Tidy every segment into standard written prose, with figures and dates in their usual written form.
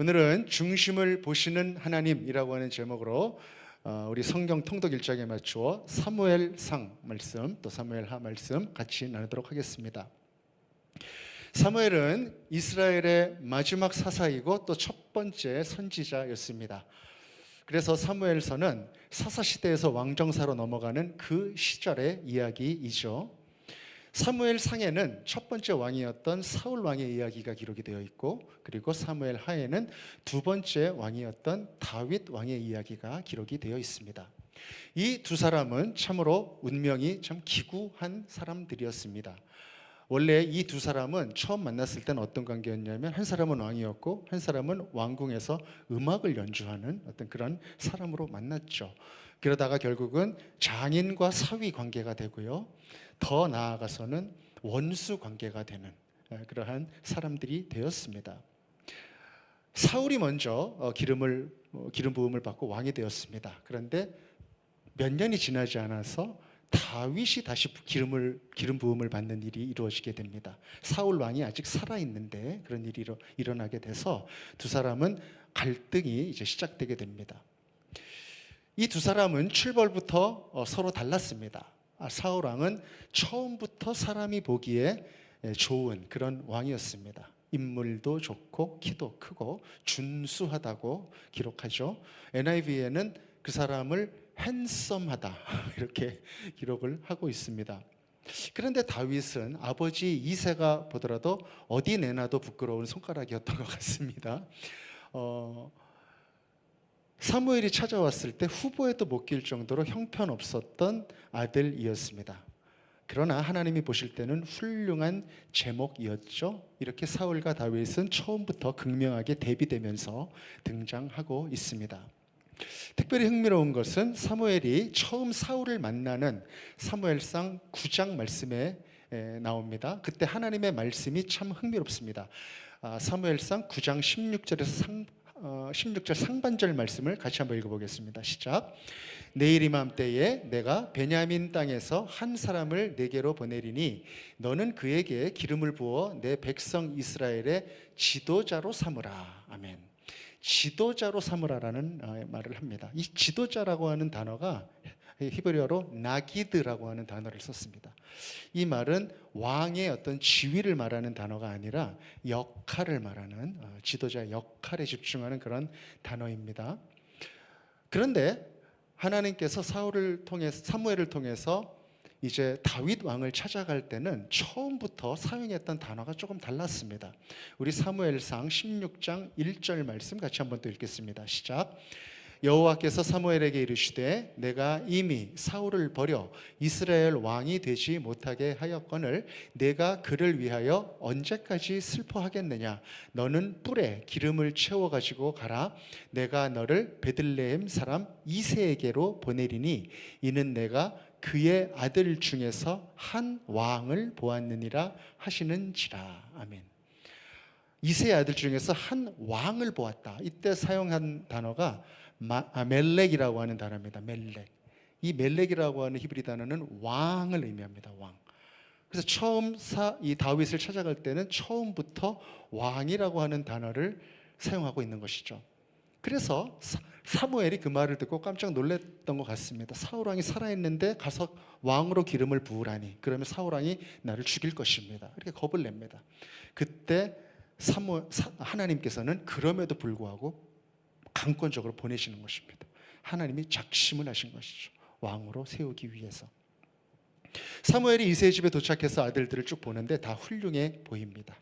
오늘은 중심을 보시는 하나님이라고 하는 제목으로 우리 성경 통독 일정에 맞추어 사무엘상 말씀 또 사무엘하 말씀 같이 나누도록 하겠습니다. 사무엘은 이스라엘의 마지막 사사이고 또 첫 번째 선지자였습니다. 그래서 사무엘서는 사사시대에서 왕정사로 넘어가는 그 시절의 이야기이죠. 사무엘상에는 첫 번째 왕이었던 사울 왕의 이야기가 기록이 되어 있고, 그리고 사무엘 하에는 두 번째 왕이었던 다윗 왕의 이야기가 기록이 되어 있습니다. 이 두 사람은 참으로 운명이 참 기구한 사람들이었습니다. 원래 이 두 사람은 처음 만났을 때는 어떤 관계였냐면, 한 사람은 왕이었고 한 사람은 왕궁에서 음악을 연주하는 어떤 그런 사람으로 만났죠. 그러다가 결국은 장인과 사위 관계가 되고요, 더 나아가서는 원수 관계가 되는 그러한 사람들이 되었습니다. 사울이 먼저 기름 부음을 받고 왕이 되었습니다. 그런데 몇 년이 지나지 않아서 다윗이 다시 기름 부음을 받는 일이 이루어지게 됩니다. 사울 왕이 아직 살아있는데 그런 일이 일어나게 돼서 두 사람은 갈등이 이제 시작되게 됩니다. 이 두 사람은 출발부터 서로 달랐습니다. 사울 왕은 처음부터 사람이 보기에 좋은 그런 왕이었습니다. 인물도 좋고 키도 크고 준수하다고 기록하죠. NIV에는 그 사람을 핸섬하다 이렇게 기록을 하고 있습니다. 그런데 다윗은 아버지 이새가 보더라도 어디 내놔도 부끄러운 손가락이었던 것 같습니다. 사무엘이 찾아왔을 때 후보에도 못 낄 정도로 형편없었던 아들이었습니다. 그러나 하나님이 보실 때는 훌륭한 제목이었죠. 이렇게 사울과 다윗은 처음부터 극명하게 대비되면서 등장하고 있습니다. 특별히 흥미로운 것은 사무엘이 처음 사울을 만나는 사무엘상 9장 말씀에 나옵니다. 그때 하나님의 말씀이 참 흥미롭습니다. 사무엘상 9장 16절 상반절 말씀을 같이 한번 읽어보겠습니다. 시작. 내일 이맘때에 내가 베냐민 땅에서 한 사람을 내게로 보내리니 너는 그에게 기름을 부어 내 백성 이스라엘의 지도자로 삼으라. 아멘. 지도자로 삼으라라는 말을 합니다. 이 지도자라고 하는 단어가 히브리어로 나기드라고 하는 단어를 썼습니다. 이 말은 왕의 어떤 지위를 말하는 단어가 아니라 역할을 말하는, 지도자의 역할에 집중하는 그런 단어입니다. 그런데 하나님께서 사무엘을 통해서 이제 다윗 왕을 찾아갈 때는 처음부터 사용했던 단어가 조금 달랐습니다. 우리 사무엘상 16장 1절 말씀 같이 한번 또 읽겠습니다. 시작. 여호와께서 사무엘에게 이르시되 내가 이미 사울을 버려 이스라엘 왕이 되지 못하게 하였거늘 내가 그를 위하여 언제까지 슬퍼하겠느냐. 너는 뿔에 기름을 채워 가지고 가라. 내가 너를 베들레헴 사람 이새에게로 보내리니 이는 내가 그의 아들 중에서 한 왕을 보았느니라 하시는지라. 아멘. 이새의 아들 중에서 한 왕을 보았다. 이때 사용한 단어가 멜렉이라고 하는 단어입니다. 멜렉. 이 멜렉이라고 하는 히브리 단어는 왕을 의미합니다. 왕. 그래서 처음 이 다윗을 찾아갈 때는 처음부터 왕이라고 하는 단어를 사용하고 있는 것이죠. 그래서 사무엘이 그 말을 듣고 깜짝 놀랐던 것 같습니다. 사울 왕이 살아있는데 가서 왕으로 기름을 부으라니, 그러면 사울 왕이 나를 죽일 것입니다. 이렇게 겁을 냅니다. 그때 하나님께서는 그럼에도 불구하고 강권적으로 보내시는 것입니다. 하나님이 작심을 하신 것이죠. 왕으로 세우기 위해서. 사무엘이 이새의 집에 도착해서 아들들을 쭉 보는데 다 훌륭해 보입니다.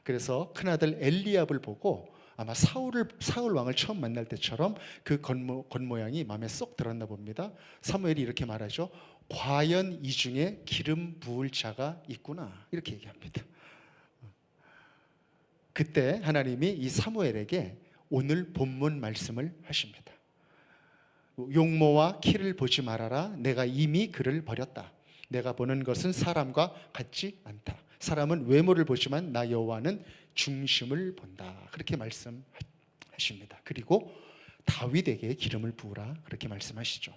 그래서 큰아들 엘리압을 보고 아마 사울 왕을 처음 만날 때처럼 그 겉모양이 마음에 쏙 들었나 봅니다. 사무엘이 이렇게 말하죠. 과연 이 중에 기름 부을 자가 있구나. 이렇게 얘기합니다. 그때 하나님이 이 사무엘에게 오늘 본문 말씀을 하십니다. 용모와 키를 보지 말아라. 내가 이미 그를 버렸다. 내가 보는 것은 사람과 같지 않다. 사람은 외모를 보지만 나 여호와는 중심을 본다. 그렇게 말씀하십니다. 그리고 다윗에게 기름을 부으라. 그렇게 말씀하시죠.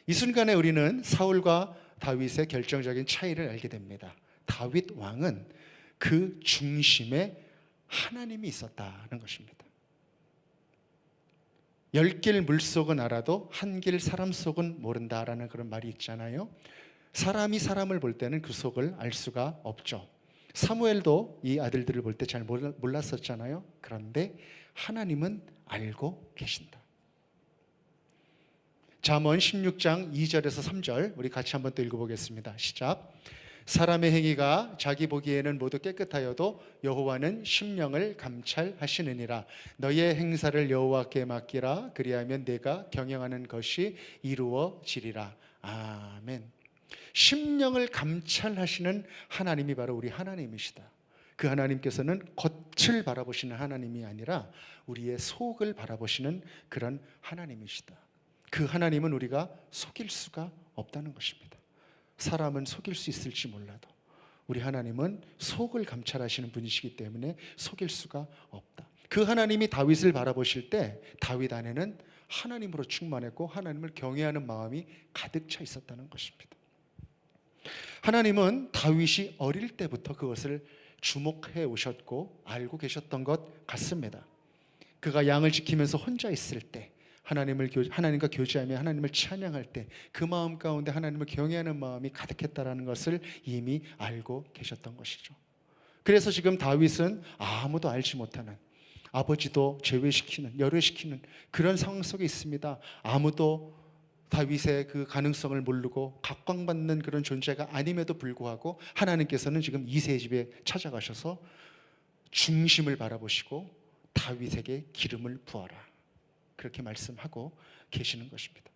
이 순간에 우리는 사울과 다윗의 결정적인 차이를 알게 됩니다. 다윗 왕은 그 중심에 하나님이 있었다는 것입니다. 열길 물속은 알아도 한길 사람 속은 모른다라는 그런 말이 있잖아요. 사람이 사람을 볼 때는 그 속을 알 수가 없죠. 사무엘도 이 아들들을 볼 때 잘 몰랐었잖아요. 그런데 하나님은 알고 계신다. 잠언 16장 2절에서 3절 우리 같이 한번 또 읽어보겠습니다. 시작. 사람의 행위가 자기 보기에는 모두 깨끗하여도 여호와는 심령을 감찰하시느니라. 너의 행사를 여호와께 맡기라. 그리하면 내가 경영하는 것이 이루어지리라. 아멘. 심령을 감찰하시는 하나님이 바로 우리 하나님이시다. 그 하나님께서는 겉을 바라보시는 하나님이 아니라 우리의 속을 바라보시는 그런 하나님이시다. 그 하나님은 우리가 속일 수가 없다는 것입니다. 사람은 속일 수 있을지 몰라도 우리 하나님은 속을 감찰하시는 분이시기 때문에 속일 수가 없다. 그 하나님이 다윗을 바라보실 때 다윗 안에는 하나님으로 충만했고 하나님을 경외하는 마음이 가득 차 있었다는 것입니다. 하나님은 다윗이 어릴 때부터 그것을 주목해 오셨고 알고 계셨던 것 같습니다. 그가 양을 지키면서 혼자 있을 때 하나님과 교제하며 하나님을 찬양할 때 그 마음 가운데 하나님을 경외하는 마음이 가득했다라는 것을 이미 알고 계셨던 것이죠. 그래서 지금 다윗은 아무도 알지 못하는, 아버지도 제외시키는, 열외시키는 그런 상황 속에 있습니다. 아무도 다윗의 그 가능성을 모르고 각광받는 그런 존재가 아님에도 불구하고 하나님께서는 지금 이새의 집에 찾아가셔서 중심을 바라보시고 다윗에게 기름을 부어라, 그렇게 말씀하고 계시는 것입니다.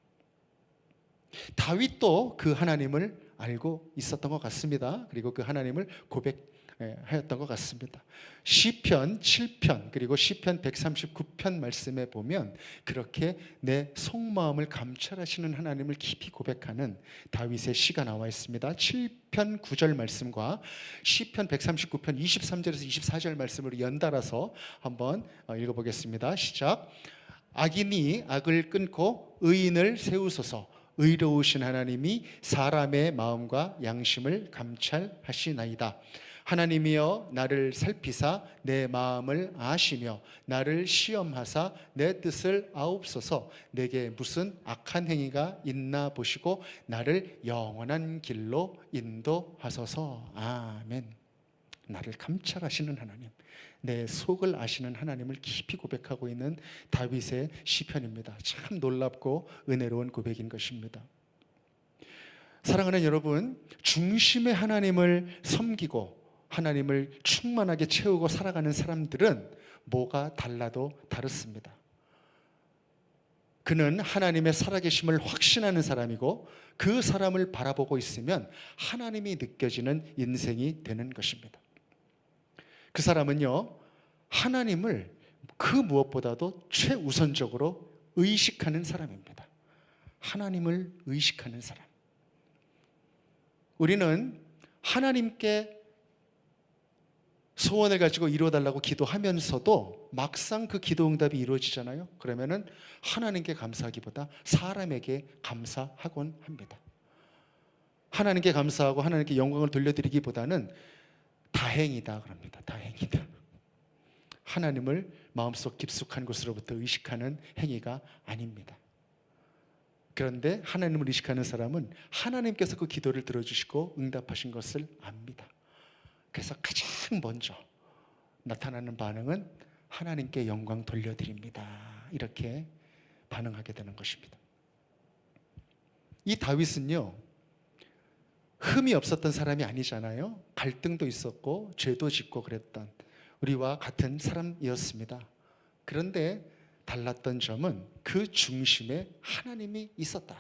다윗도 그 하나님을 알고 있었던 것 같습니다. 그리고 그 하나님을 고백하였던 것 같습니다. 시편 7편 그리고 시편 139편 말씀에 보면 그렇게 내 속마음을 감찰하시는 하나님을 깊이 고백하는 다윗의 시가 나와 있습니다. 7편 9절 말씀과 시편 139편 23절에서 24절 말씀을 연달아서 한번 읽어보겠습니다. 시작. 악인이 악을 끊고 의인을 세우소서. 의로우신 하나님이 사람의 마음과 양심을 감찰하시나이다. 하나님이여 나를 살피사 내 마음을 아시며 나를 시험하사 내 뜻을 아옵소서. 내게 무슨 악한 행위가 있나 보시고 나를 영원한 길로 인도하소서. 아멘. 나를 감찰하시는 하나님, 내 속을 아시는 하나님을 깊이 고백하고 있는 다윗의 시편입니다. 참 놀랍고 은혜로운 고백인 것입니다. 사랑하는 여러분, 중심의 하나님을 섬기고 하나님을 충만하게 채우고 살아가는 사람들은 뭐가 달라도 다릅니다. 그는 하나님의 살아계심을 확신하는 사람이고 그 사람을 바라보고 있으면 하나님이 느껴지는 인생이 되는 것입니다. 그 사람은요, 하나님을 그 무엇보다도 최우선적으로 의식하는 사람입니다. 하나님을 의식하는 사람. 우리는 하나님께 소원을 가지고 이루어달라고 기도하면서도 막상 그 기도 응답이 이루어지잖아요. 그러면은 하나님께 감사하기보다 사람에게 감사하곤 합니다. 하나님께 감사하고 하나님께 영광을 돌려드리기보다는 다행이다 그럽니다. 다행이다. 하나님을 마음속 깊숙한 곳으로부터 의식하는 행위가 아닙니다. 그런데 하나님을 의식하는 사람은 하나님께서 그 기도를 들어주시고 응답하신 것을 압니다. 그래서 가장 먼저 나타나는 반응은 하나님께 영광 돌려드립니다, 이렇게 반응하게 되는 것입니다. 이 다윗은요, 흠이 없었던 사람이 아니잖아요. 갈등도 있었고 죄도 짓고 그랬던 우리와 같은 사람이었습니다. 그런데 달랐던 점은 그 중심에 하나님이 있었다.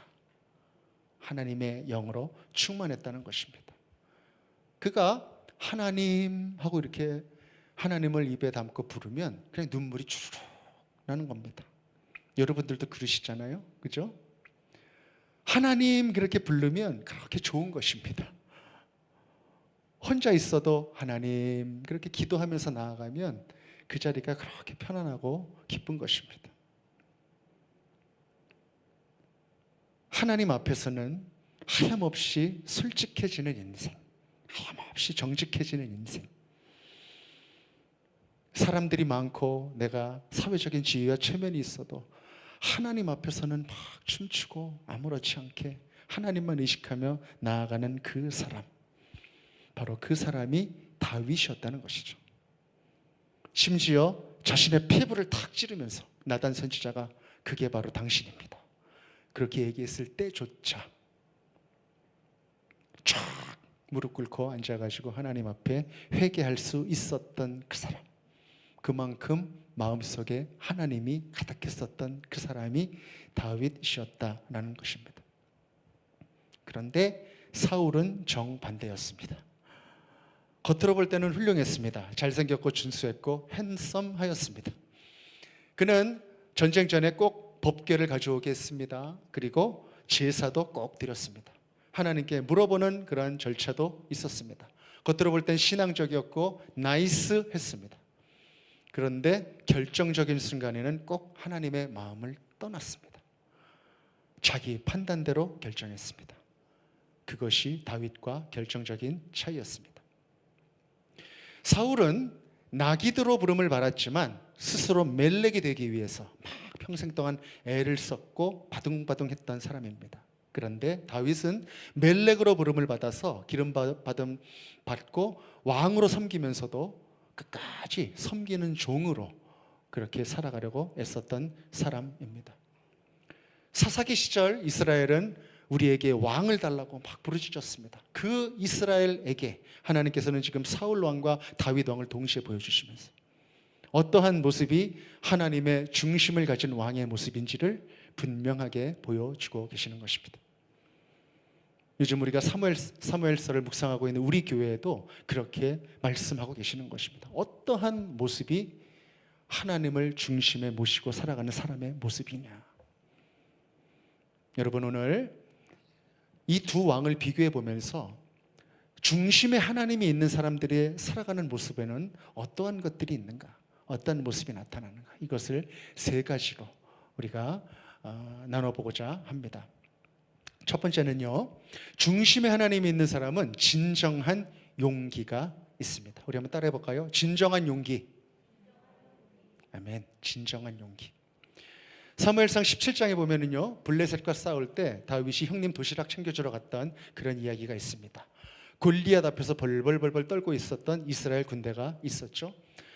하나님의 영으로 충만했다는 것입니다. 그가 하나님 하고 이렇게 하나님을 입에 담고 부르면 그냥 눈물이 주르륵 나는 겁니다. 여러분들도 그러시잖아요, 그죠? 하나님 그렇게 부르면 그렇게 좋은 것입니다. 혼자 있어도 하나님 그렇게 기도하면서 나아가면 그 자리가 그렇게 편안하고 기쁜 것입니다. 하나님 앞에서는 하염없이 솔직해지는 인생, 하염없이 정직해지는 인생. 사람들이 많고 내가 사회적인 지위와 체면이 있어도 하나님 앞에서는 막 춤추고 아무렇지 않게 하나님만 의식하며 나아가는 그 사람, 바로 그 사람이 다윗이었다는 것이죠. 심지어 자신의 피부를 탁 찌르면서 나단 선지자가 그게 바로 당신입니다, 그렇게 얘기했을 때조차 쫙 무릎 꿇고 앉아가지고 하나님 앞에 회개할 수 있었던 그 사람, 그만큼 마음속에 하나님이 가득했었던 그 사람이 다윗이었다라는 것입니다. 그런데 사울은 정반대였습니다. 겉으로 볼 때는 훌륭했습니다. 잘생겼고 준수했고 핸섬하였습니다. 그는 전쟁 전에 꼭 법궤를 가져오게 했습니다. 그리고 제사도 꼭 드렸습니다. 하나님께 물어보는 그런 절차도 있었습니다. 겉으로 볼 땐 신앙적이었고 나이스했습니다. 그런데 결정적인 순간에는 꼭 하나님의 마음을 떠났습니다. 자기 판단대로 결정했습니다. 그것이 다윗과 결정적인 차이였습니다. 사울은 나기드로 부름을 받았지만 스스로 멜렉이 되기 위해서 막 평생 동안 애를 썼고 바둥바둥했던 사람입니다. 그런데 다윗은 멜렉으로 부름을 받아서 기름 받고 왕으로 섬기면서도 끝까지 섬기는 종으로 그렇게 살아가려고 애썼던 사람입니다. 사사기 시절 이스라엘은 우리에게 왕을 달라고 막 부르짖었습니다. 그 이스라엘에게 하나님께서는 지금 사울 왕과 다윗 왕을 동시에 보여주시면서 어떠한 모습이 하나님의 중심을 가진 왕의 모습인지를 분명하게 보여주고 계시는 것입니다. 요즘 우리가 사무엘서를 묵상하고 있는 우리 교회에도 그렇게 말씀하고 계시는 것입니다. 어떠한 모습이 하나님을 중심에 모시고 살아가는 사람의 모습이냐. 여러분, 오늘 이 두 왕을 비교해 보면서 중심에 하나님이 있는 사람들의 살아가는 모습에는 어떠한 것들이 있는가, 어떤 모습이 나타나는가, 이것을 세 가지로 우리가 나눠보고자 합니다. 첫 번째는요, 중심에 하나님이 있는 사람은 진정한 용기가 있습니다. 우리 한번 따라해 볼까요? 진정한 용기. 아멘. 진정한 용기. 사무엘상 17장에 보면은요, 블레셋과 싸울 때 다윗이 형님 도시락 챙겨주러 갔던 그런 이야기가 있습니다. 골리앗 앞에서 벌벌 떨고 있었던 이스라엘 군대가 있었죠.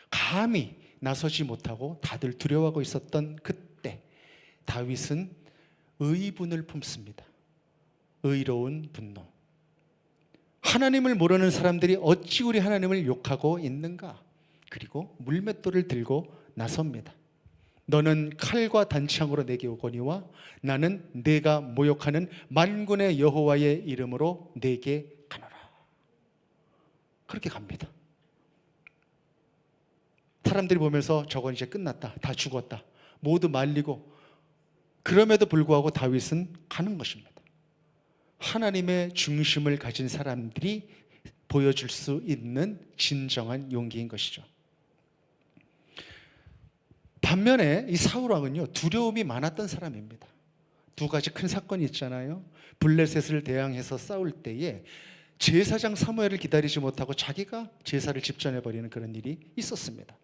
감히 나서지 못하고 다들 두려워하고 있었던 그때 다윗은 의분을 품습니다. 의로운 분노. 하나님을 모르는 사람들이 어찌 우리 하나님을 욕하고 있는가? 그리고 물맷돌을 들고 나섭니다. 너는 칼과 단창으로 내게 오거니와 나는 내가 모욕하는 만군의 여호와의 이름으로 내게 가노라. 그렇게 갑니다. 사람들이 보면서 저건 이제 끝났다, 다 죽었다, 모두 말리고, 그럼에도 불구하고 다윗은 가는 것입니다. 하나님의 중심을 가진 사람들이 보여줄 수 있는 진정한 용기인 것이죠. 반면에 이 사울 왕은요, 두려움이 많았던 사람입니다. 두 가지 큰 사건이 있잖아요. 블레셋을 대항해서 싸울 때에 제사장 사무엘을 기다리지 못하고 자기가 제사를 집전해버리는 그런 일이 있었습니다.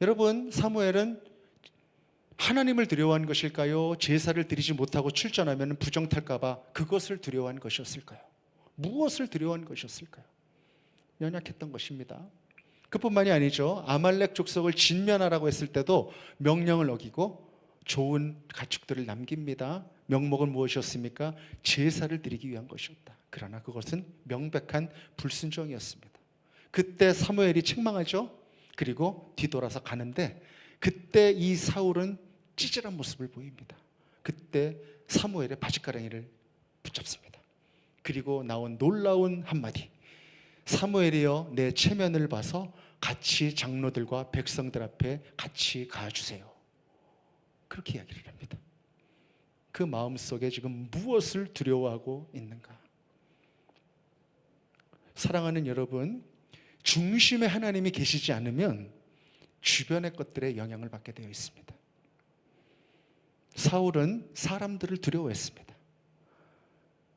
여러분, 사무엘은 하나님을 두려워한 것일까요? 제사를 드리지 못하고 출전하면 부정탈까 봐 그것을 두려워한 것이었을까요? 무엇을 두려워한 것이었을까요? 연약했던 것입니다. 그뿐만이 아니죠. 아말렉 족속을 진면하라고 했을 때도 명령을 어기고 좋은 가축들을 남깁니다. 명목은 무엇이었습니까? 제사를 드리기 위한 것이었다. 그러나 그것은 명백한 불순종이었습니다. 그때 사무엘이 책망하죠. 그리고 뒤돌아서 가는데 그때 이 사울은 찌질한 모습을 보입니다. 그때 사무엘의 바짓가랑이를 붙잡습니다. 그리고 나온 놀라운 한마디, 사무엘이여 내 체면을 봐서 같이 장로들과 백성들 앞에 같이 가주세요. 그렇게 이야기를 합니다. 그 마음속에 지금 무엇을 두려워하고 있는가? 사랑하는 여러분, 중심에 하나님이 계시지 않으면 주변의 것들에 영향을 받게 되어 있습니다. 사울은 사람들을 두려워했습니다.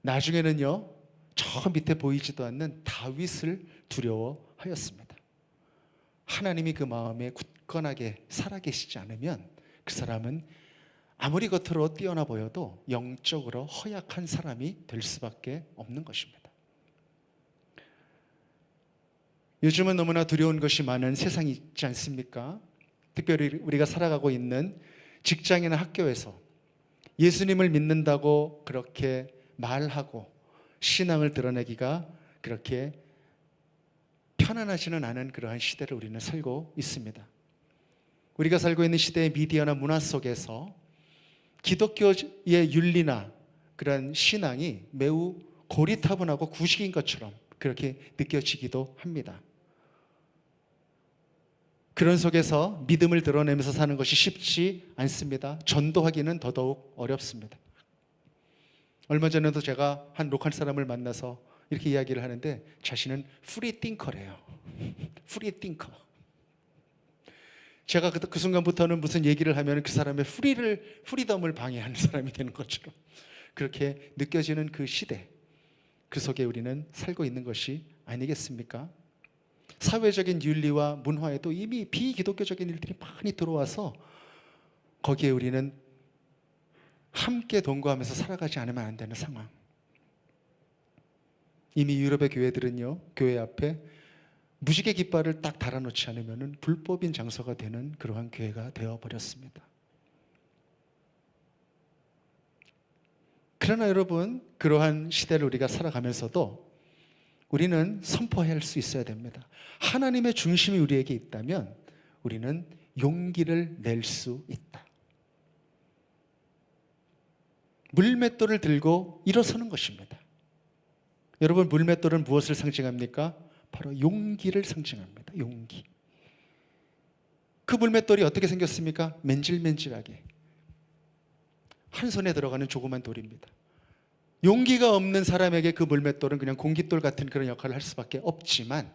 나중에는요, 저 밑에 보이지도 않는 다윗을 두려워하였습니다. 하나님이 그 마음에 굳건하게 살아계시지 않으면 그 사람은 아무리 겉으로 뛰어나 보여도 영적으로 허약한 사람이 될 수밖에 없는 것입니다. 요즘은 너무나 두려운 것이 많은 세상이 있지 않습니까? 특별히 우리가 살아가고 있는 직장이나 학교에서 예수님을 믿는다고 그렇게 말하고 신앙을 드러내기가 그렇게 편안하지는 않은 그러한 시대를 우리는 살고 있습니다. 우리가 살고 있는 시대의 미디어나 문화 속에서 기독교의 윤리나 그런 신앙이 매우 고리타분하고 구식인 것처럼 그렇게 느껴지기도 합니다. 그런 속에서 믿음을 드러내면서 사는 것이 쉽지 않습니다. 전도하기는 더더욱 어렵습니다. 얼마 전에도 제가 한 로컬 사람을 만나서 이렇게 이야기를 하는데 자신은 프리띵커래요. 프리띵커. 제가 그 순간부터는 무슨 얘기를 하면 그 사람의 프리덤을 방해하는 사람이 되는 것처럼 그렇게 느껴지는 그 시대, 그 속에 우리는 살고 있는 것이 아니겠습니까? 사회적인 윤리와 문화에도 이미 비기독교적인 일들이 많이 들어와서 거기에 우리는 함께 동거하면서 살아가지 않으면 안 되는 상황. 이미 유럽의 교회들은요, 교회 앞에 무지개 깃발을 딱 달아놓지 않으면 불법인 장소가 되는 그러한 교회가 되어버렸습니다. 그러나 여러분, 그러한 시대를 우리가 살아가면서도 우리는 선포해야 할 수 있어야 됩니다. 하나님의 중심이 우리에게 있다면 우리는 용기를 낼 수 있다. 물맷돌을 들고 일어서는 것입니다. 여러분, 물맷돌은 무엇을 상징합니까? 바로 용기를 상징합니다. 용기. 그 물맷돌이 어떻게 생겼습니까? 맨질맨질하게 한 손에 들어가는 조그만 돌입니다. 용기가 없는 사람에게 그 물맷돌은 그냥 공깃돌 같은 그런 역할을 할 수밖에 없지만,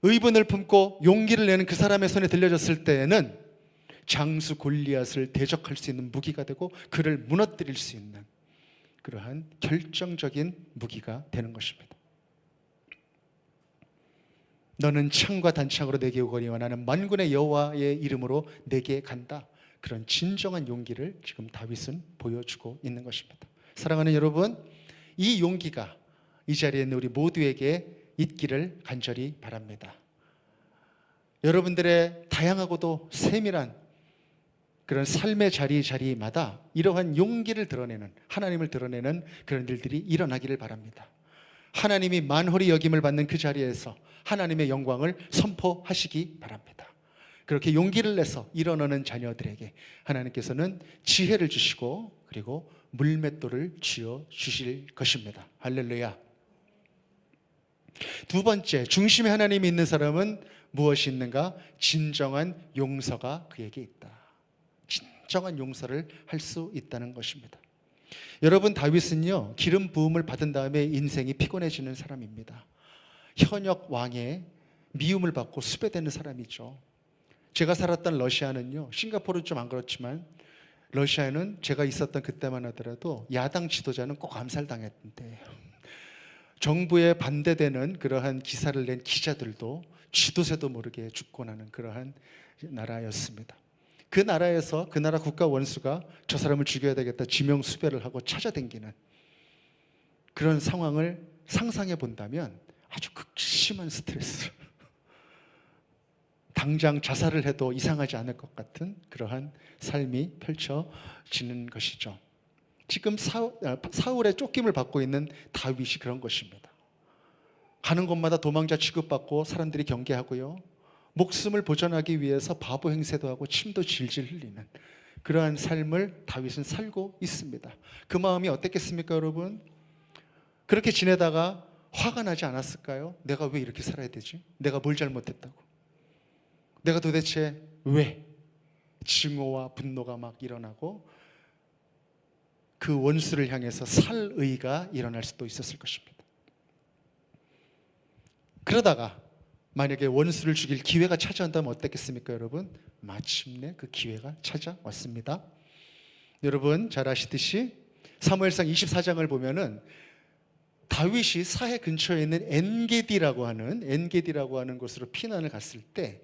의분을 품고 용기를 내는 그 사람의 손에 들려졌을 때에는 장수 골리앗을 대적할 수 있는 무기가 되고 그를 무너뜨릴 수 있는 그러한 결정적인 무기가 되는 것입니다. 너는 창과 단창으로 내게 오거니와 나는 만군의 여호와의 이름으로 내게 간다. 그런 진정한 용기를 지금 다윗은 보여주고 있는 것입니다. 사랑하는 여러분, 이 용기가 이 자리에 있는 우리 모두에게 있기를 간절히 바랍니다. 여러분들의 다양하고도 세밀한 그런 삶의 자리마다 이러한 용기를 드러내는, 하나님을 드러내는 그런 일들이 일어나기를 바랍니다. 하나님이 만홀히 여김을 받는 그 자리에서 하나님의 영광을 선포하시기 바랍니다. 그렇게 용기를 내서 일어나는 자녀들에게 하나님께서는 지혜를 주시고 그리고 물맷돌을 쥐어 주실 것입니다. 할렐루야. 두 번째, 중심에 하나님이 있는 사람은 무엇이 있는가? 진정한 용서가 그에게 있다. 진정한 용서를 할 수 있다는 것입니다. 여러분, 다윗은요, 기름 부음을 받은 다음에 인생이 피곤해지는 사람입니다. 현역 왕의 미움을 받고 수배되는 사람이죠. 제가 살았던 러시아는요, 싱가포르는 좀 안 그렇지만 러시아에는 제가 있었던 그때만 하더라도 야당 지도자는 꼭 암살당했는데 정부에 반대되는 그러한 기사를 낸 기자들도 쥐도새도 모르게 죽고 나는 그러한 나라였습니다. 그 나라에서 그 나라 국가 원수가 저 사람을 죽여야 되겠다 지명 수배를 하고 찾아다니는 그런 상황을 상상해 본다면 아주 극심한 스트레스, 당장 자살을 해도 이상하지 않을 것 같은 그러한 삶이 펼쳐지는 것이죠. 지금 사울의 쫓김을 받고 있는 다윗이 그런 것입니다. 가는 곳마다 도망자 취급받고 사람들이 경계하고요, 목숨을 보존하기 위해서 바보 행세도 하고 침도 질질 흘리는 그러한 삶을 다윗은 살고 있습니다. 그 마음이 어땠겠습니까, 여러분? 그렇게 지내다가 화가 나지 않았을까요? 내가 왜 이렇게 살아야 되지? 내가 뭘 잘못했다고? 내가 도대체 왜? 증오와 분노가 막 일어나고 그 원수를 향해서 살의가 일어날 수도 있었을 것입니다. 그러다가 만약에 원수를 죽일 기회가 찾아온다면 어땠겠습니까, 여러분? 마침내 그 기회가 찾아왔습니다. 여러분 잘 아시듯이 사무엘상 24장을 보면은 다윗이 사해 근처에 있는 엔게디라고 하는 곳으로 피난을 갔을 때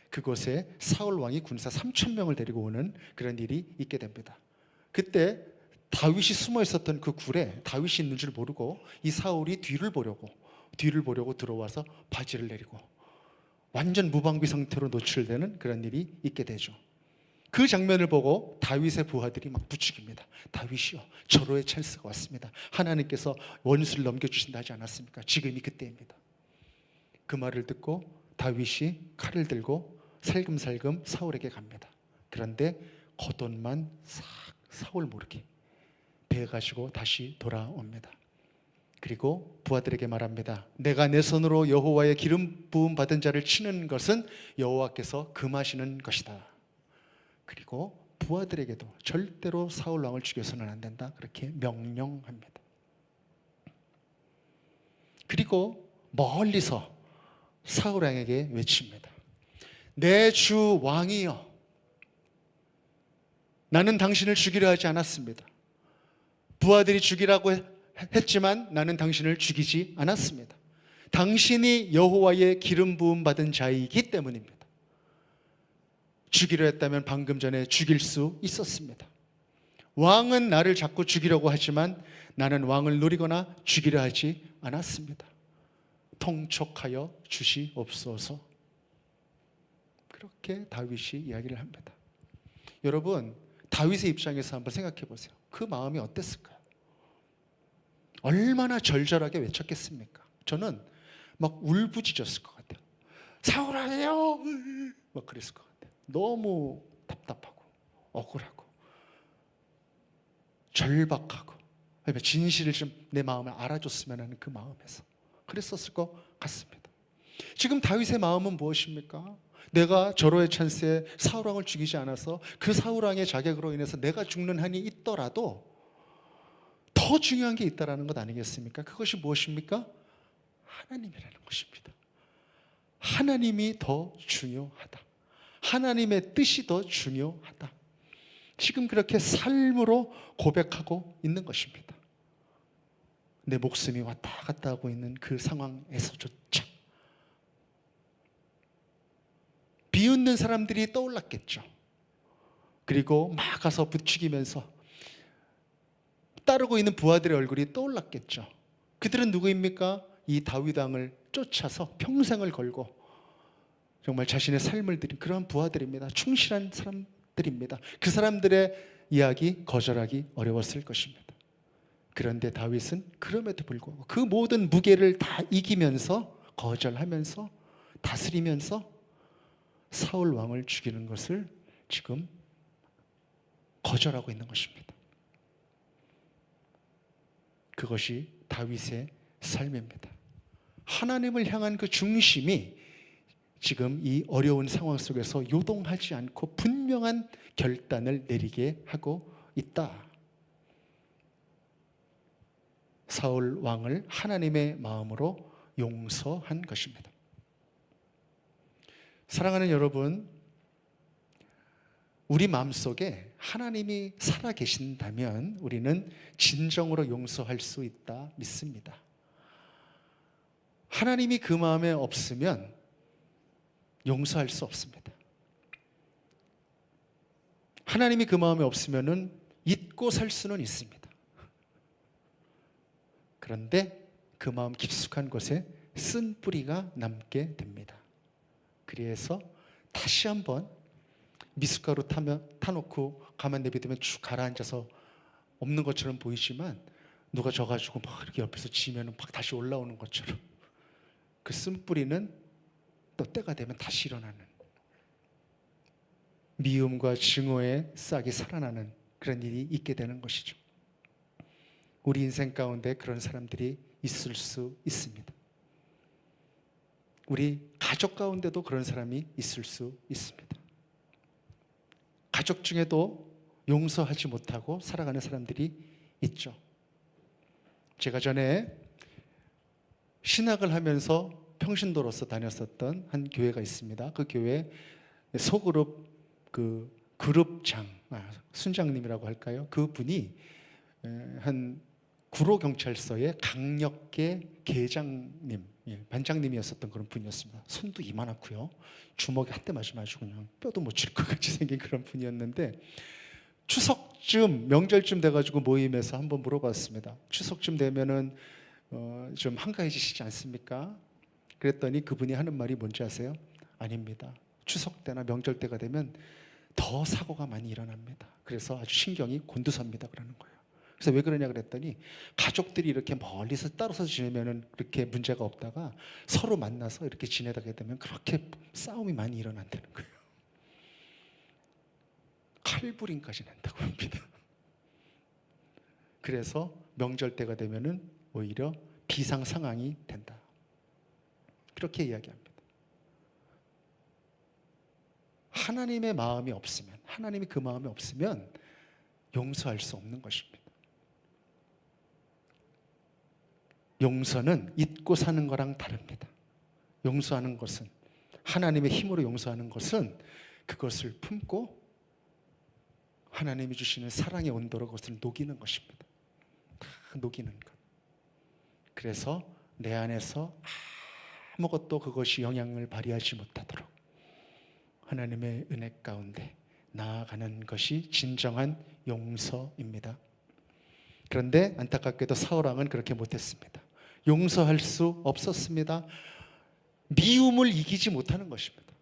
그곳에 사울 왕이 군사 3,000명을 데리고 오는 그런 일이 있게 됩니다. 그때 다윗이 숨어 있었던 그 굴에 다윗이 있는 줄 모르고 이 사울이 뒤를 보려고 들어와서 바지를 내리고 완전 무방비 상태로 노출되는 그런 일이 있게 되죠. 그 장면을 보고 다윗의 부하들이 막 부추깁니다. 다윗이요, 절호의 찬스가 왔습니다. 하나님께서 원수를 넘겨주신다 하지 않았습니까? 지금이 그때입니다. 그 말을 듣고 다윗이 칼을 들고 살금살금 사울에게 갑니다. 그런데 겉옷만 싹 사울 모르게 베어가지고 다시 돌아옵니다. 그리고 부하들에게 말합니다. 내가 내 손으로 여호와의 기름 부음 받은 자를 치는 것은 여호와께서 금하시는 것이다. 그리고 부하들에게도 절대로 사울 왕을 죽여서는 안 된다, 그렇게 명령합니다. 그리고 멀리서 사울 왕에게 외칩니다. 내 주 왕이여, 나는 당신을 죽이려 하지 않았습니다. 부하들이 죽이라고 했지만 나는 당신을 죽이지 않았습니다. 당신이 여호와의 기름 부음 받은 자이기 때문입니다. 죽이려 했다면 방금 전에 죽일 수 있었습니다. 왕은 나를 자꾸 죽이려고 하지만 나는 왕을 노리거나 죽이려 하지 않았습니다. 통촉하여 주시옵소서. 그렇게 다윗이 이야기를 합니다. 여러분, 다윗의 입장에서 한번 생각해 보세요. 그 마음이 어땠을까요? 얼마나 절절하게 외쳤겠습니까? 저는 막 울부짖었을 것 같아요. 사울아요! 막 그랬을 것 같아요. 너무 답답하고 억울하고 절박하고 진실을 좀 내 마음을 알아줬으면 하는 그 마음에서 그랬었을 것 같습니다. 지금 다윗의 마음은 무엇입니까? 내가 절호의 찬스에 사울 왕을 죽이지 않아서 그 사울 왕의 자격으로 인해서 내가 죽는 한이 있더라도 더 중요한 게 있다라는 것 아니겠습니까? 그것이 무엇입니까? 하나님이라는 것입니다. 하나님이 더 중요하다. 하나님의 뜻이 더 중요하다. 지금 그렇게 삶으로 고백하고 있는 것입니다. 내 목숨이 왔다 갔다 하고 있는 그 상황에서조차 비웃는 사람들이 떠올랐겠죠. 그리고 막 가서 부추기면서 따르고 있는 부하들의 얼굴이 떠올랐겠죠. 그들은 누구입니까? 이 다윗 왕을 쫓아서 평생을 걸고 정말 자신의 삶을 드린 그런 부하들입니다. 충실한 사람들입니다. 그 사람들의 이야기 거절하기 어려웠을 것입니다. 그런데 다윗은 그럼에도 불구하고 그 모든 무게를 다 이기면서 거절하면서 다스리면서 사울 왕을 죽이는 것을 지금 거절하고 있는 것입니다. 그것이 다윗의 삶입니다. 하나님을 향한 그 중심이 지금 이 어려운 상황 속에서 요동하지 않고 분명한 결단을 내리게 하고 있다. 사울 왕을 하나님의 마음으로 용서한 것입니다. 사랑하는 여러분, 우리 마음속에 하나님이 살아계신다면 우리는 진정으로 용서할 수 있다 믿습니다. 하나님이 그 마음에 없으면 용서할 수 없습니다. 하나님이 그 마음에 없으면 잊고 살 수는 있습니다. 그런데 그 마음 깊숙한 곳에 쓴 뿌리가 남게 됩니다. 그래서 다시 한번 미숫가루 타놓고 가만 내비두면 쭉 가라앉아서 없는 것처럼 보이지만 누가 져가지고 막 이렇게 옆에서 지면 막 다시 올라오는 것처럼 그 쓴 뿌리는 또 때가 되면 다시 일어나는, 미움과 증오의 싹이 살아나는 그런 일이 있게 되는 것이죠. 우리 인생 가운데 그런 사람들이 있을 수 있습니다. 우리 가족 가운데도 그런 사람이 있을 수 있습니다. 가족 중에도 용서하지 못하고 살아가는 사람들이 있죠. 제가 전에 신학을 하면서 평신도로서 다녔었던 한 교회가 있습니다. 그 교회 소그룹 그룹장, 순장님이라고 할까요? 그 분이 한 구로경찰서의 강력계 계장님 반장님이었었던 그런 분이었습니다. 손도 이만하고요. 주먹에 한 대 맞으면 아주 그냥 뼈도 못 칠 것 같이 생긴 그런 분이었는데 추석쯤 명절쯤 돼가지고 모임에서 한번 물어봤습니다. 추석쯤 되면은 좀 한가해지시지 않습니까? 그랬더니 그분이 하는 말이 뭔지 아세요? 아닙니다. 추석 때나 명절 때가 되면 더 사고가 많이 일어납니다. 그래서 아주 신경이 곤두섭니다. 그러는 거예요. 그래서 왜 그러냐 그랬더니 가족들이 이렇게 멀리서 따로서 지내면은 그렇게 문제가 없다가 서로 만나서 이렇게 지내다게 되면 그렇게 싸움이 많이 일어난다는 거예요. 칼부림까지 난다고 합니다. 그래서 명절 때가 되면은 오히려 비상 상황이 된다. 그렇게 이야기합니다. 하나님의 마음이 없으면, 하나님이 그 마음이 없으면 용서할 수 없는 것입니다. 용서는 잊고 사는 거랑 다릅니다. 용서하는 것은, 하나님의 힘으로 용서하는 것은 그것을 품고 하나님이 주시는 사랑의 온도로 그것을 녹이는 것입니다. 다 녹이는 것. 그래서 내 안에서 아무것도 그것이 영향을 발휘하지 못하도록 하나님의 은혜 가운데 나아가는 것이 진정한 용서입니다. 그런데 안타깝게도 사울왕은 그렇게 못했습니다. 용서할 수 없었습니다. 미움을 이기지 못하는 것입니다.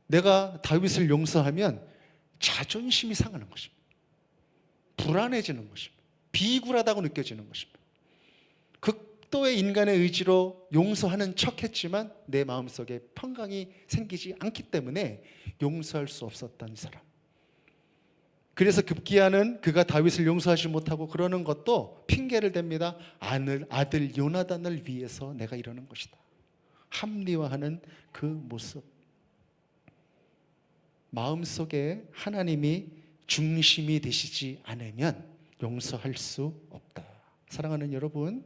내가 다윗을 용서하면 자존심이 상하는 것입니다. 불안해지는 것입니다. 비굴하다고 느껴지는 것입니다. 극도의 인간의 의지로 용서하는 척했지만 내 마음속에 평강이 생기지 않기 때문에 용서할 수 없었던 사람. 그래서 급기야는 그가 다윗을 용서하지 못하고 그러는 것도 핑계를 댑니다. 아들 요나단을 위해서 내가 이러는 것이다. 합리화하는 그 모습. 마음속에 하나님이 중심이 되시지 않으면 용서할 수 없다. 사랑하는 여러분,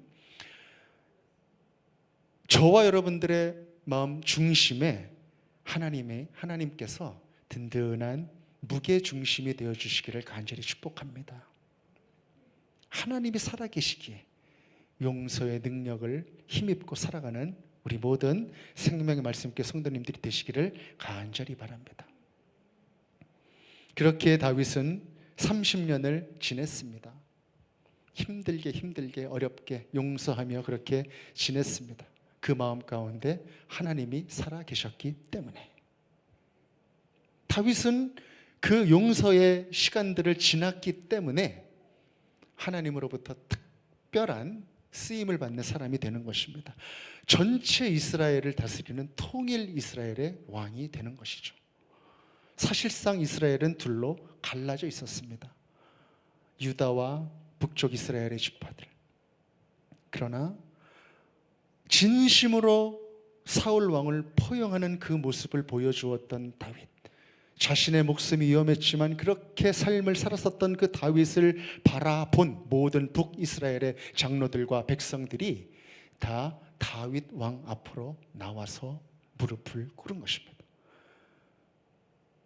저와 여러분들의 마음 중심에 하나님께서 든든한 무게 중심이 되어 주시기를 간절히 축복합니다. 하나님이 살아계시기에 용서의 능력을 힘입고 살아가는 우리 모든 생명의 말씀께 성도님들이 되시기를 간절히 바랍니다. 그렇게 다윗은 30년을 지냈습니다. 힘들게 어렵게 용서하며 그렇게 지냈습니다. 그 마음 가운데 하나님이 살아계셨기 때문에. 다윗은 그 용서의 시간들을 지났기 때문에 하나님으로부터 특별한 쓰임을 받는 사람이 되는 것입니다. 전체 이스라엘을 다스리는 통일 이스라엘의 왕이 되는 것이죠. 사실상 이스라엘은 둘로 갈라져 있었습니다. 유다와 북쪽 이스라엘의 지파들. 그러나 진심으로 사울 왕을 포용하는 그 모습을 보여주었던 다윗. 자신의 목숨이 위험했지만 그렇게 삶을 살았었던 그 다윗을 바라본 모든 북이스라엘의 장로들과 백성들이 다 다윗 왕 앞으로 나와서 무릎을 꿇은 것입니다.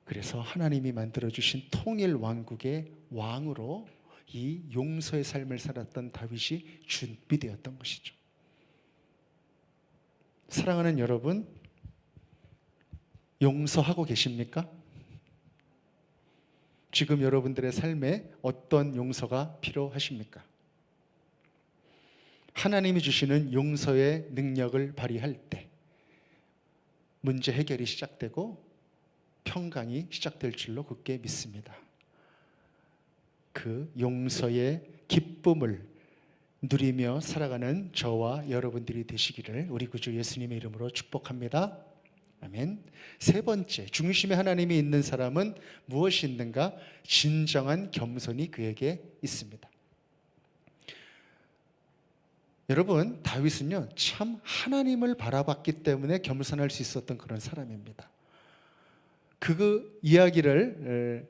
그래서 하나님이 만들어주신 통일 왕국의 왕으로 이 용서의 삶을 살았던 다윗이 준비되었던 것이죠. 사랑하는 여러분, 용서하고 계십니까? 지금 여러분들의 삶에 어떤 용서가 필요하십니까? 하나님이 주시는 용서의 능력을 발휘할 때 문제 해결이 시작되고 평강이 시작될 줄로 굳게 믿습니다. 그 용서의 기쁨을 누리며 살아가는 저와 여러분들이 되시기를 우리 구주 예수님의 이름으로 축복합니다. 아멘. 세 번째, 중심에 하나님이 있는 사람은 무엇이 있는가? 진정한 겸손이 그에게 있습니다. 여러분, 다윗은요, 참 하나님을 바라봤기 때문에 겸손할 수 있었던 그런 사람입니다. 그 이야기를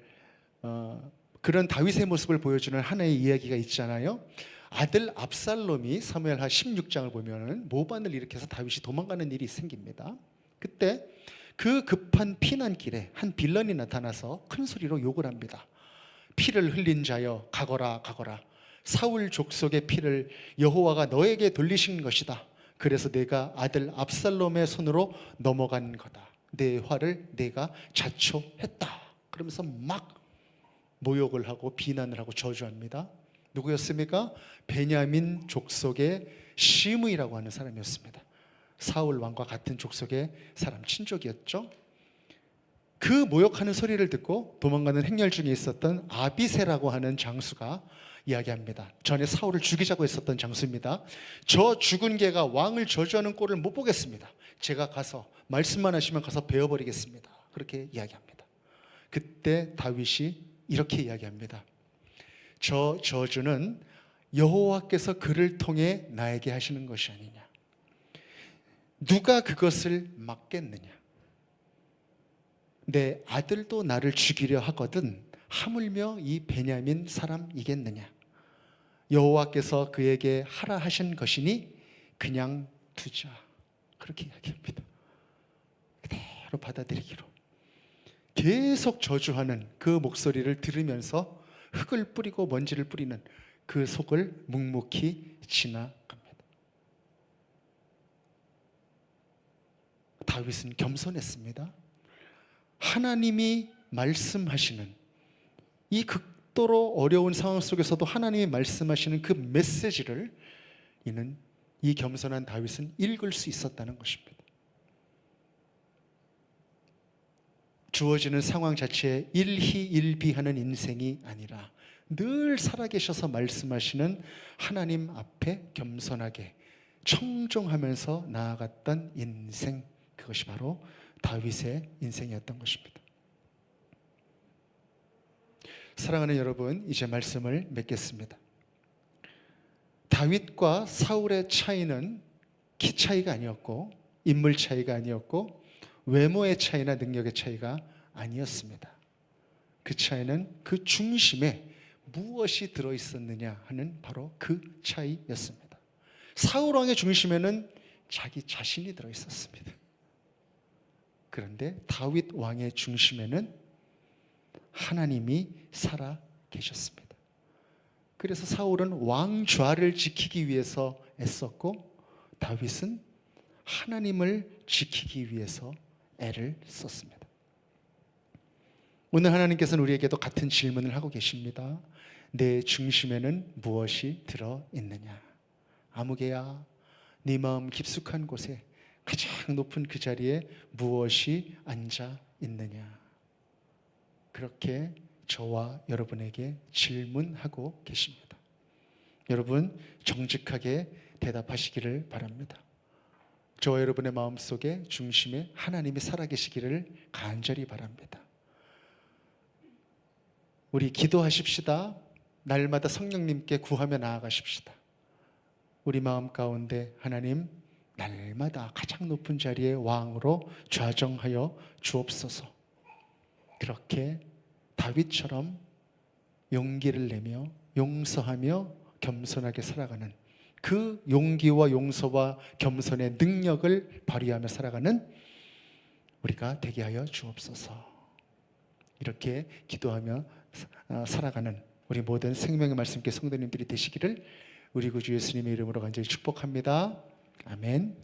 그런 다윗의 모습을 보여주는 하나의 이야기가 있잖아요. 아들 압살롬이 사무엘하 16장을 보면은 모반을 일으켜서 다윗이 도망가는 일이 생깁니다. 그때 그 급한 피난길에 한 빌런이 나타나서 큰 소리로 욕을 합니다. 피를 흘린 자여 가거라 가거라. 사울 족속의 피를 여호와가 너에게 돌리신 것이다. 그래서 내가 아들 압살롬의 손으로 넘어간 거다. 내 화를 내가 자초했다. 그러면서 막 모욕을 하고 비난을 하고 저주합니다. 누구였습니까? 베냐민 족속의 시므이라고 하는 사람이었습니다. 사울 왕과 같은 족속의 사람, 친족이었죠. 그 모욕하는 소리를 듣고 도망가는 행렬 중에 있었던 아비새라고 하는 장수가 이야기합니다. 전에 사울을 죽이자고 했었던 장수입니다. 저 죽은 개가 왕을 저주하는 꼴을 못 보겠습니다. 제가 가서 말씀만 하시면 가서 베어버리겠습니다. 그렇게 이야기합니다. 그때 다윗이 이렇게 이야기합니다. 저 저주는 여호와께서 그를 통해 나에게 하시는 것이 아니냐. 누가 그것을 막겠느냐. 내 아들도 나를 죽이려 하거든 하물며 이 베냐민 사람이겠느냐. 여호와께서 그에게 하라 하신 것이니 그냥 두자. 그렇게 이야기합니다. 그대로 받아들이기로. 계속 저주하는 그 목소리를 들으면서 흙을 뿌리고 먼지를 뿌리는 그 속을 묵묵히 지나갑니다. 다윗은 겸손했습니다. 하나님이 말씀하시는 이 극도로 어려운 상황 속에서도 하나님이 말씀하시는 그 메시지를 이는 이 겸손한 다윗은 읽을 수 있었다는 것입니다. 주어지는 상황 자체에 일희일비하는 인생이 아니라 늘 살아계셔서 말씀하시는 하나님 앞에 겸손하게 청종하면서 나아갔던 인생, 그것이 바로 다윗의 인생이었던 것입니다. 사랑하는 여러분, 이제 말씀을 맺겠습니다. 다윗과 사울의 차이는 키 차이가 아니었고 인물 차이가 아니었고 외모의 차이나 능력의 차이가 아니었습니다. 그 차이는 그 중심에 무엇이 들어있었느냐 하는 바로 그 차이였습니다. 사울 왕의 중심에는 자기 자신이 들어있었습니다. 그런데 다윗 왕의 중심에는 하나님이 살아 계셨습니다. 그래서 사울은 왕좌를 지키기 위해서 애썼고 다윗은 하나님을 지키기 위해서 애를 썼습니다. 오늘 하나님께서는 우리에게도 같은 질문을 하고 계십니다. 내 중심에는 무엇이 들어있느냐? 아무개야, 네 마음 깊숙한 곳에 가장 높은 그 자리에 무엇이 앉아 있느냐? 그렇게 저와 여러분에게 질문하고 계십니다. 여러분 정직하게 대답하시기를 바랍니다. 저와 여러분의 마음속에 중심에 하나님이 살아계시기를 간절히 바랍니다. 우리 기도하십시다. 날마다 성령님께 구하며 나아가십시다. 우리 마음 가운데 하나님 날마다 가장 높은 자리에 왕으로 좌정하여 주옵소서. 그렇게 다윗처럼 용기를 내며 용서하며 겸손하게 살아가는 그 용기와 용서와 겸손의 능력을 발휘하며 살아가는 우리가 되게 하여 주옵소서. 이렇게 기도하며 살아가는 우리 모든 생명의 말씀께 성도님들이 되시기를 우리 구주 예수님의 이름으로 간절히 축복합니다. 아멘.